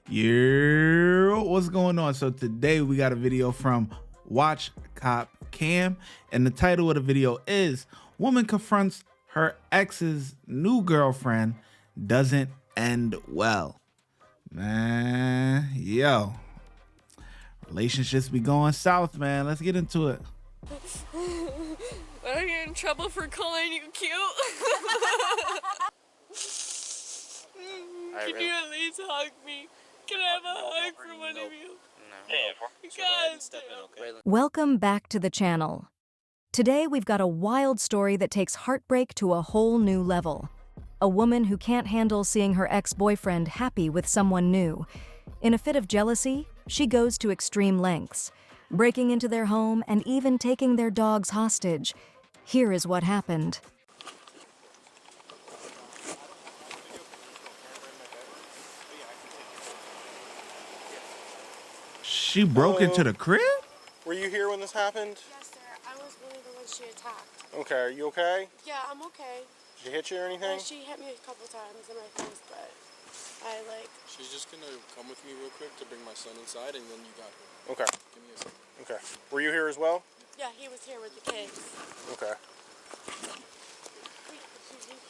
Yeah, what's going on? So today we got a video from Watch Cop Cam, and the title of the video is Woman Confronts Her Ex's New Girlfriend Doesn't End Well. Man, yo, relationships be going south, man. Let's get into it. Are you in trouble for calling you cute? Can you at least hug me? Can I have a hug from one of you? No. Welcome back to the channel. Today we've got a wild story that takes heartbreak to a whole new level. A woman who can't handle seeing her ex-boyfriend happy with someone new. In a fit of jealousy, she goes to extreme lengths, breaking into their home and even taking their dogs hostage. Here is what happened. She broke into the crib? Were you here when this happened? Yes, sir. I was one of the ones she attacked. Okay, are you okay? Yeah, I'm okay. Did she hit you or anything? She hit me a couple times in my face, but She's just gonna come with me real quick to bring my son inside, and then you got her. Okay. Give me a second. Okay. Were you here as well? Yeah, he was here with the kids. Okay.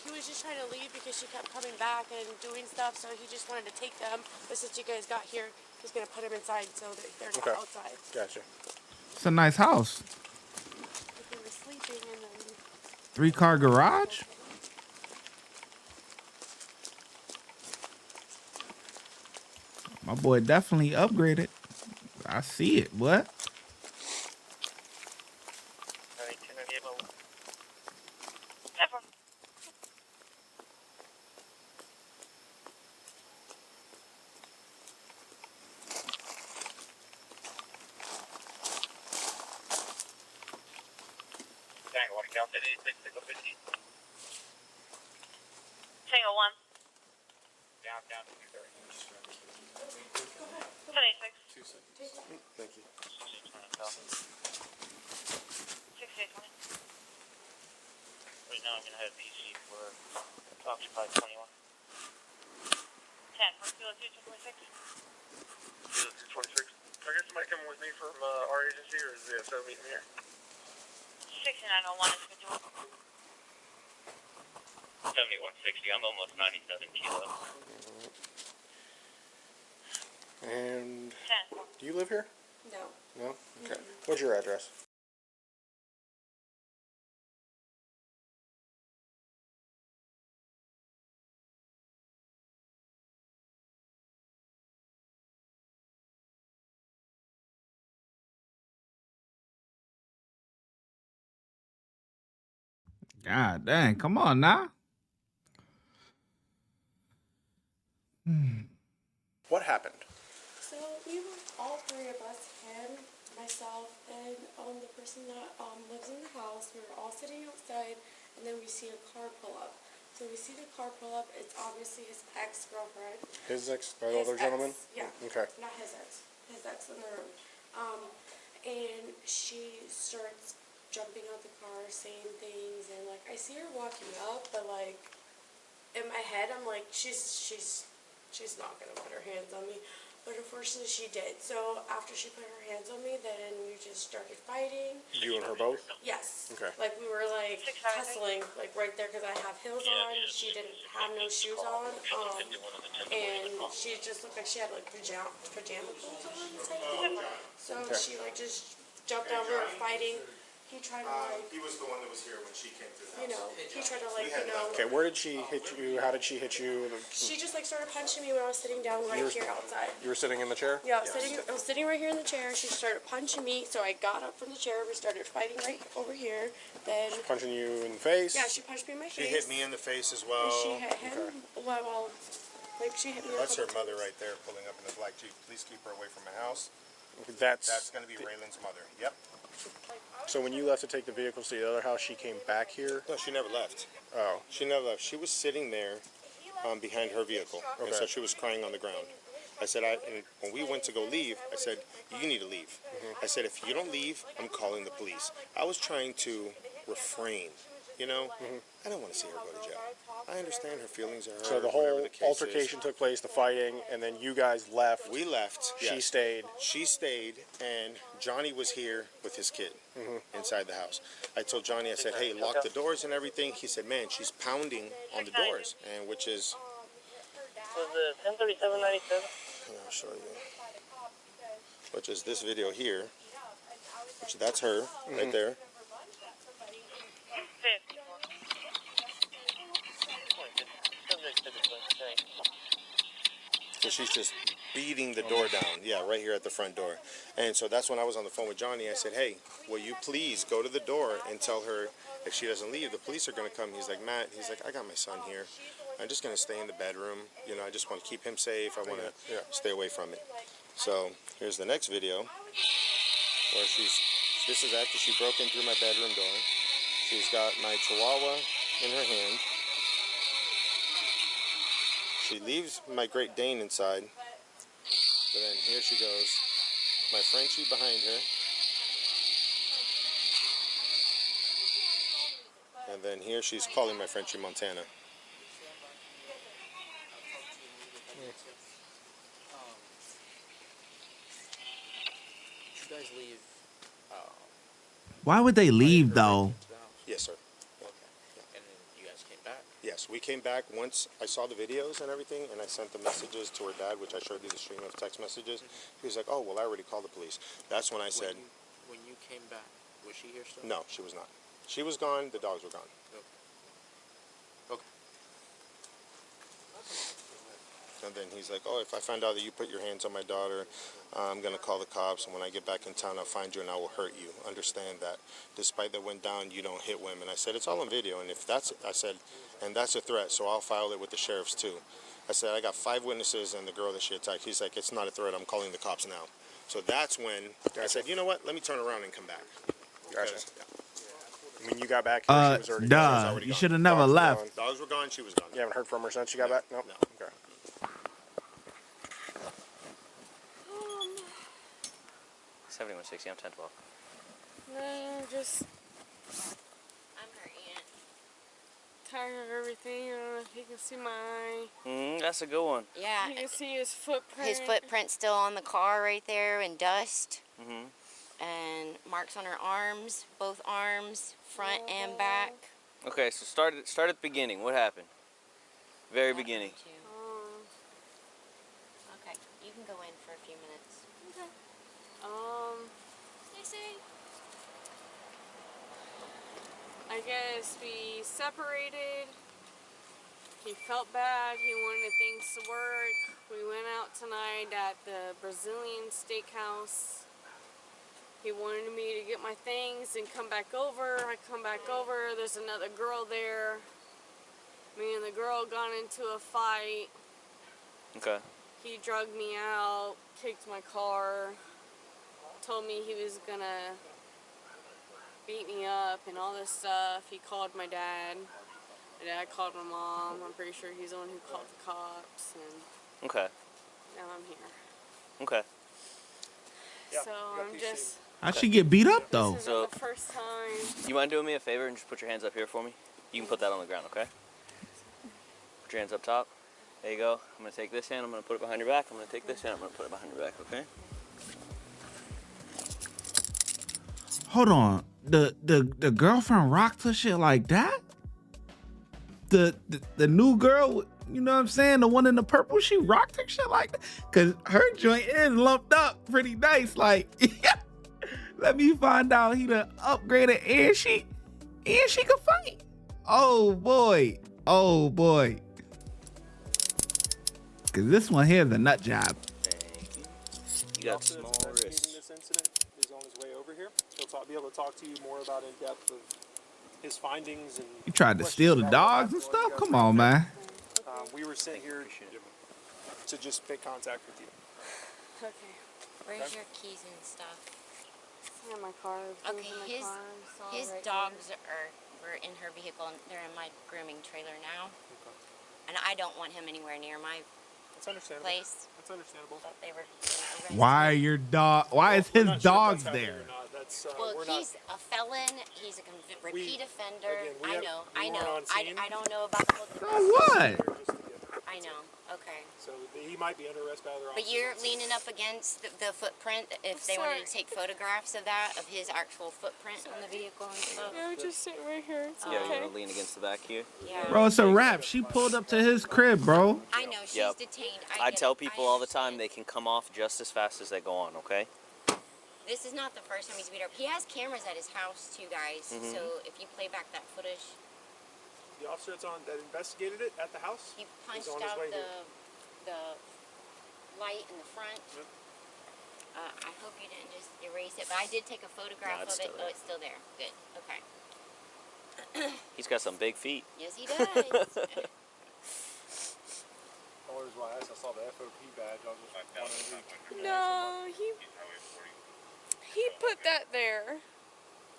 He was just trying to leave because she kept coming back and doing stuff, so he just wanted to take them. But since you guys got here, he's gonna put them inside so that they're not outside. Gotcha. It's a nice house. But they were sleeping in the 3-car garage? My boy definitely upgraded. I see it. What? Tango 1. Down to 230. 1086. 2 seconds. Thank you. 6820. Right now I'm going to have PC for Occupy 21. 10. For Kilo 226. Kilo 226. I guess somebody coming with me from our agency, or is the SO meeting here? 6901 is good to 7160. I'm almost 97 kilos. And 10. do you live here? No. No? Okay. What's your address? God dang, come on now. What happened? So we were all three of us, him, myself, and the person that lives in the house. We were all sitting outside, and then we see a car pull up. So we see the car pull up. It's obviously his ex-girlfriend. His ex, the other gentleman? Yeah. Okay. Not his ex. His ex in the room. And she starts jumping out the car, saying things, and like I see her walking up, but like in my head I'm like she's not gonna put her hands on me, but unfortunately she did. So after she put her hands on me, then we just started fighting. You and her both? Yes. Okay. Like we were like tussling like right there because I have heels on. She didn't have no shoes on. And she just looked like she had like pajama clothes on type thing. So she like just jumped down. We were fighting. He tried to like, he was the one that was here when she came through the house. he tried to like, Okay, where did she hit you? How did she hit you? She just like started punching me when I was sitting down right here outside. You were sitting in the chair? Yeah, I was sitting right here in the chair. She started punching me, so I got up from the chair. We started fighting right over here. Then Punching you in the face? yeah, she punched me in my face. She hit me in the face as well. And she hit him. Well, like she hit me. That's her mother right there pulling up in the black Jeep. Please keep her away from my house. That's going to be Raylan's mother. Yep. So when you left to take the vehicles to the other house, she came back here? No, she never left. Oh. She never left. She was sitting there behind her vehicle. And so she was crying on the ground. I said, and when we went to go leave, I said, you need to leave. I said, if you don't leave, I'm calling the police. I was trying to refrain, you know? I don't want to see her go to jail. I understand her feelings are hurt. So the whole altercation took place, the fighting, and then you guys left. We left. She yes. stayed. She stayed, and Johnny was here with his kid inside the house. I told Johnny, I said, hey, lock the doors and everything. He said, man, she's pounding on the doors, and which is... Was it 103797? I'll show you. Which is this video here. Which that's her right there. So she's just beating the door down. Yeah, right here at the front door. And so that's when I was on the phone with Johnny. I said, hey, will you please go to the door and tell her if she doesn't leave, the police are going to come. He's like, Matt, he's like, I got my son here. I'm just going to stay in the bedroom. You know, I just want to keep him safe. I want to stay away from it. So here's the next video where this is after she broke in through my bedroom door. She's got my Chihuahua in her hand. She leaves my Great Dane inside, but then here she goes, my Frenchie behind her, and then here she's calling my Frenchie Montana. Did you guys leave? Why would they leave though? Yes, sir. And then you guys came back? Yes, we came back once I saw the videos and everything, and I sent the messages to her dad, which I showed you the stream of text messages. He was like, oh, well, I already called the police. That's when I said... When you came back, was she here still? No, she was not. She was gone, the dogs were gone. Okay. And then he's like, oh, if I find out that you put your hands on my daughter, I'm going to call the cops, and when I get back in town, I'll find you and I will hurt you. Understand that. Despite that went down, you don't hit women. I said, it's all on video, and if that's, I said, and that's a threat, so I'll file it with the sheriffs too. I said, I got 5 witnesses and the girl that she attacked. He's like, it's not a threat, I'm calling the cops now. So that's when I said, you know what, let me turn around and come back. Because, When you got back here, she was already gone. You should have never left. Dogs were gone, she was gone. You haven't heard from her since you got back? Nope. No. Okay. 7160, I'm 1012. No, just I'm her aunt. tired of everything. I don't know if you can see my eye. That's a good one. Yeah, You can see his footprint. his footprint's still on the car right there in dust. Mm-hmm. And marks on her arms, both arms, front and back. Okay, so start at the beginning. What happened? Very That beginning. hurt you. Okay, you can go in for a few minutes. Stay safe. I guess we separated. He felt bad. He wanted things to work. We went out tonight at the Brazilian steakhouse. He wanted me to get my things and come back over. I come back over. There's another girl there. Me and the girl got into a fight. Okay. He drugged me out, kicked my car, told me he was gonna beat me up and all this stuff. He called my dad. My dad called my mom. I'm pretty sure he's the one who called the cops. And Okay. now I'm here. Okay. So I'm just... How'd she get beat up though? This isn't the first time. You mind doing me a favor and just put your hands up here for me? You can put that on the ground, okay? Put your hands up top. There you go. I'm going to take this hand, I'm going to put it behind your back. I'm going to take this hand, I'm going to put it behind your back, okay? Hold on. The girlfriend rocked her shit like that? The new girl, you know what I'm saying? The one in the purple, she rocked her shit like that? Cause her joint is lumped up pretty nice. Like, let me find out he done upgraded and she can fight. Oh boy. Oh boy. Cause this one here is a nut job. Thank you. You got small wrists. This incident is on his way over here. He'll be able to talk to you more about in depth of his findings and. You tried to steal the dogs and stuff? Come on, man. We were sent here to just make contact with you. Okay. Where's your keys and stuff? In my car. Okay, his dogs were in her vehicle and they're in my grooming trailer now. Okay. And I don't want him anywhere near my That's understandable. place. That's understandable. They were arrested. Why is his dogs That's there? happening or not. that's Well, we're he's not. a felon. He's a repeat offender. again, we I have- know. we I weren't know. on scene. I don't know about the whole. So what? They're just together. I know. Okay. So he might be under arrest by other officers. But you're leaning up against the footprint. If they wanted to take photographs of that, of his actual footprint on the vehicle and stuff. I would just sit right here. It's Yeah, okay. you want to lean against the back here? Yeah. Bro, it's a wrap. She pulled up to his crib, bro. I know she's Yep. detained. I get tell it. people all the time they can come off just as fast as they go on, okay? This is not the first time he's beat up. He has cameras at his house too, guys. Mhm. So if you play back that footage, The officer that investigated it at the house. he is punched on his out way here. the light in the front. Yep. I hope you didn't just erase it, but I did take a photograph No, it's of it. still Oh, there. it's still there. Good. Okay. He's got some big feet. Yes, he does. The only reason why I asked, I saw the FOP badge. I was just wondering. No, he put that there.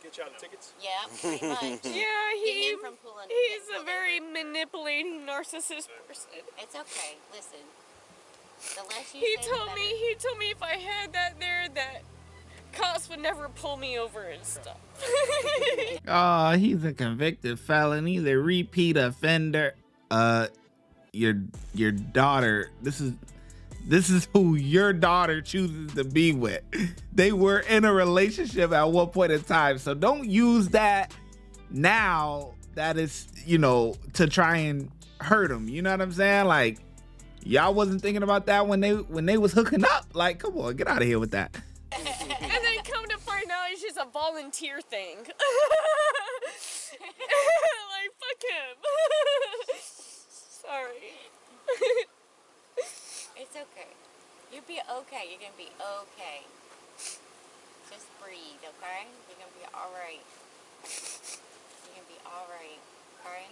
Get you out of tickets. Yeah, pretty much. Yeah, Get him from pulling. he's getting a pulled very over. manipulating narcissist person. It's okay. Listen. The less you He say, the told better. me if I had that there, that cops would never pull me over and stuff. Oh, he's a convicted felon. He's a repeat offender. Your daughter. This is who your daughter chooses to be with. They were in a relationship at one point in time, so don't use that now. That is, to try and hurt him. You know what I'm saying? Like, y'all wasn't thinking about that when they was hooking up. Like, come on, get out of here with that. And then come to find out it's just a volunteer thing. Like, fuck him. Sorry. It's okay. You'll be okay. You're gonna be okay. Just breathe, okay? You're gonna be alright. You're gonna be alright, okay?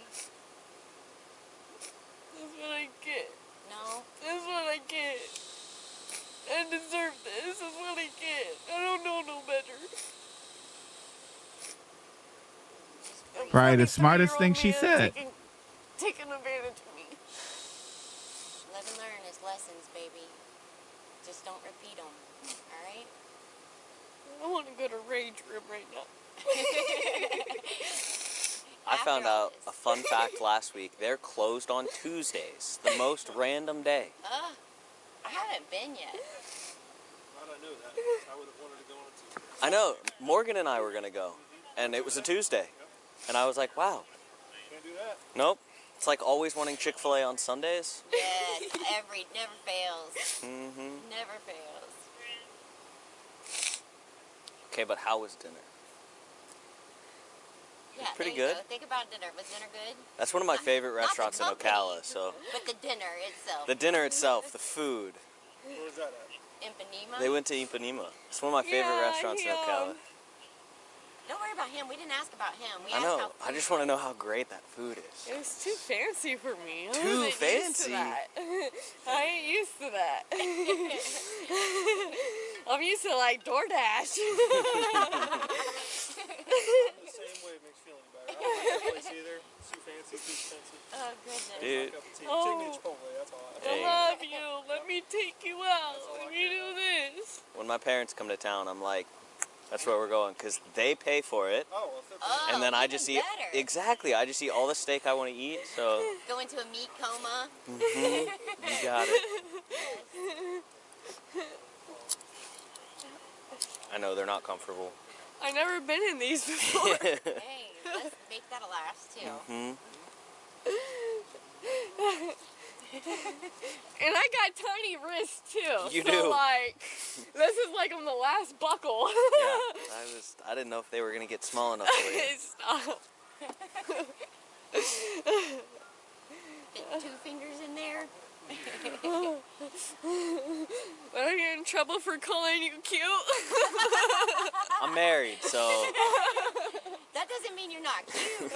That's what I get. No? That's what I get. I deserve this. That's what I get. I don't know no better. Right, the smartest thing she 23-year-old man said. taking advantage of me. Live and learn is lessons, baby. Just don't repeat them, alright? I want to go to Rage Room right now. I found After all out this. a fun fact last week. They're closed on Tuesdays, the most random day. I haven't been yet. How'd I know that? I would have wanted to go on it too. I know, Morgan and I were going to go, and it was a Tuesday. And I was like, wow, Can't do that. nope. It's like always wanting Chick-fil-A on Sundays. Yes, never fails. Mm-hmm. Never fails. Okay, but how was dinner? Yeah, pretty there you good. go. Think about dinner. Was dinner good? That's one of my favorite Not the restaurants in company, Ocala, so. But the dinner itself. The dinner itself, the food. Where was that at? Ipanema? They went to Ipanema. It's one of my favorite restaurants in Ocala. Don't worry about him. We didn't ask about him. We I asked know. how I just want to know how great that food is. It was too fancy for me. I Too wasn't used to fancy? that. I ain't used to that. I'm used to like DoorDash. I'm the same way. It makes me feel any better. I don't like that place either. It's too fancy, too expensive. Oh, goodness. Dude. Take me to Chipotle. That's all. I Hey. love you. Let me take you out. Let me do this. When my parents come to town, I'm like, that's where we're going, because they pay for it. Oh, well, if they're Oh, And then I even just eat, better. exactly, I just eat all the steak I want to eat, so. Go into a meat coma. You got it. I know, they're not comfortable. I've never been in these before. Hey, let's make that a last, too. Hmm. And I got tiny wrists too. You so do. like, this is like on the last buckle. Yeah, I didn't know if they were going to get small enough for you. Stop. Fit 2 fingers in there. But I get in trouble for calling you cute. I'm married, so. That doesn't mean you're not cute.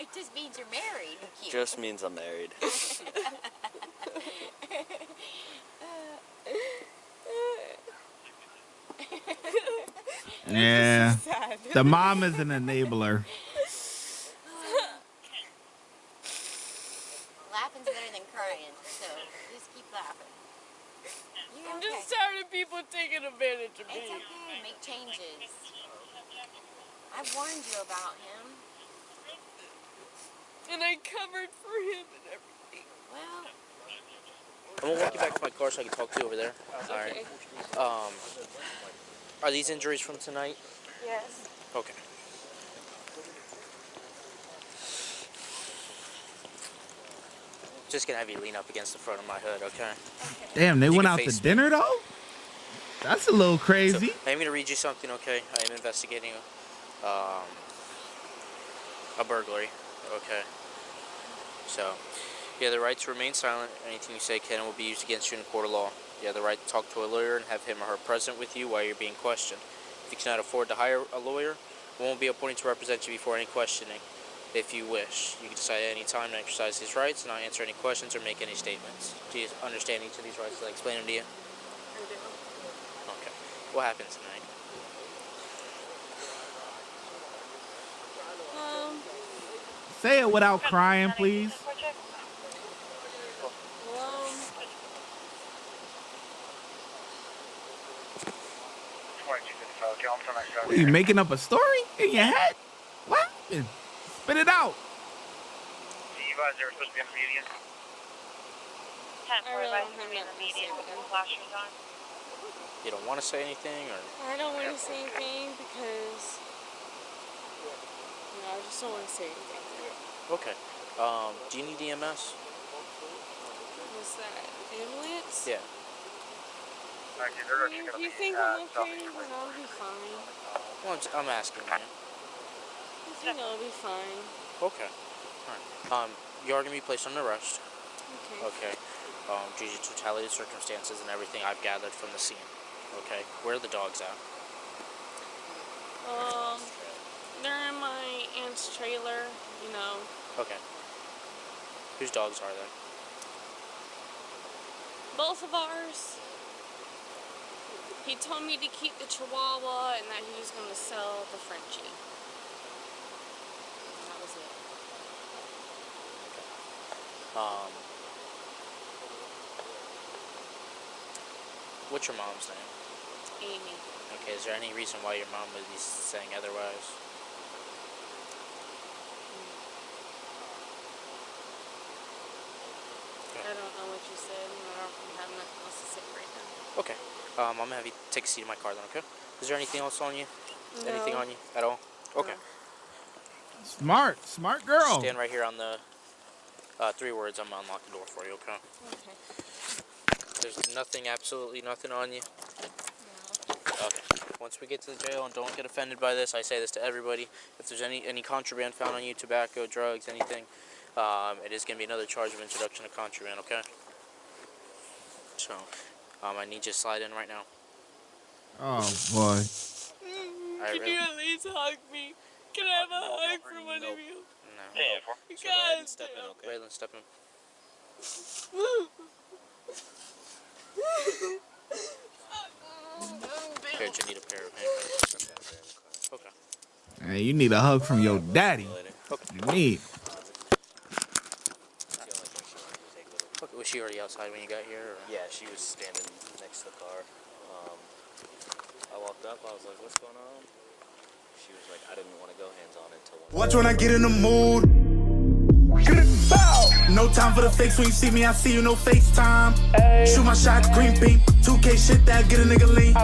It just means you're married and cute. Just means I'm married. Yeah. Sad. The mom is an enabler. Laughing's better than crying, so just keep laughing. You're I'm okay. just tired of people taking advantage of It's me. okay. Make changes. I warned you about him. And I covered for him and everything. Well, I'm gonna walk you back to my car so I can talk to you over there. Okay. Alright. Are these injuries from tonight? Yes. Okay. Just gonna have you lean up against the front of my hood, okay? Damn, they You went can out to face me. dinner though? That's a little So, crazy. I'm gonna read you something, okay? I am investigating a burglary, okay? So, you have the right to remain silent. Anything you say can and will be used against you in a court of law. You have the right to talk to a lawyer and have him or her present with you while you're being questioned. If you cannot afford to hire a lawyer, one will be appointed to represent you before any questioning. If you wish, you can decide at any time to exercise these rights and not answer any questions or make any statements. Do you understand each of these rights? Did I explain them to you? I do. Okay. What happened tonight? Say it without crying, please. Well, What, you making up a story in your head? What happened? Spit it out. You guys are supposed to be in the meeting. I really don't have nothing to say with him. You don't want to say anything, or I don't want to say anything because, I just don't want to say anything. okay? Do you need EMS? What's that? Ambulance? Yeah. If you think I'm okay, then I'll be fine. Well, I'm asking you. I think I'll be fine. Okay. All right. You are gonna be placed under arrest. Okay. Okay. Due to totality of circumstances and everything I've gathered from the scene. Okay. Where are the dogs at? They're in my aunt's trailer, Okay. Whose dogs are they? both of ours. He told me to keep the Chihuahua and that he was going to sell the Frenchie. And that was it. What's your mom's name? Amy. Okay, is there any reason why your mom would be saying otherwise? I don't know what you said, and I don't have nothing else to say right now. Okay. I'm gonna have you take a seat in my car then, okay? Is there anything else on you? No. Anything on you at all? Okay. Smart girl. Stand right here on the 3 words. I'm gonna unlock the door for you, okay? Okay. There's nothing, absolutely nothing on you? No. Okay. Once we get to the jail, and don't get offended by this, I say this to everybody, if there's any contraband found on you, tobacco, drugs, anything, it is going to be another charge of introduction of contraband, okay? So, I need you to slide in right now. Oh boy. Can you at least hug me? Can I have a hug from one of you? No. You guys, Step in, okay? Raylan, step in. Here, you need a pair of handcuffs. Okay. Hey, you need a hug from your daddy. You need. Okay, was she already outside when you got here? Or? Yeah, she was standing next to the car. I walked up, I was like, what's going on? She was like, I didn't want to go hands-on until... Watch when I get in the mood. No time for the fakes. When you see me, I see you, no FaceTime. Shoot my shot, green beam. 2K shit that get a nigga lean.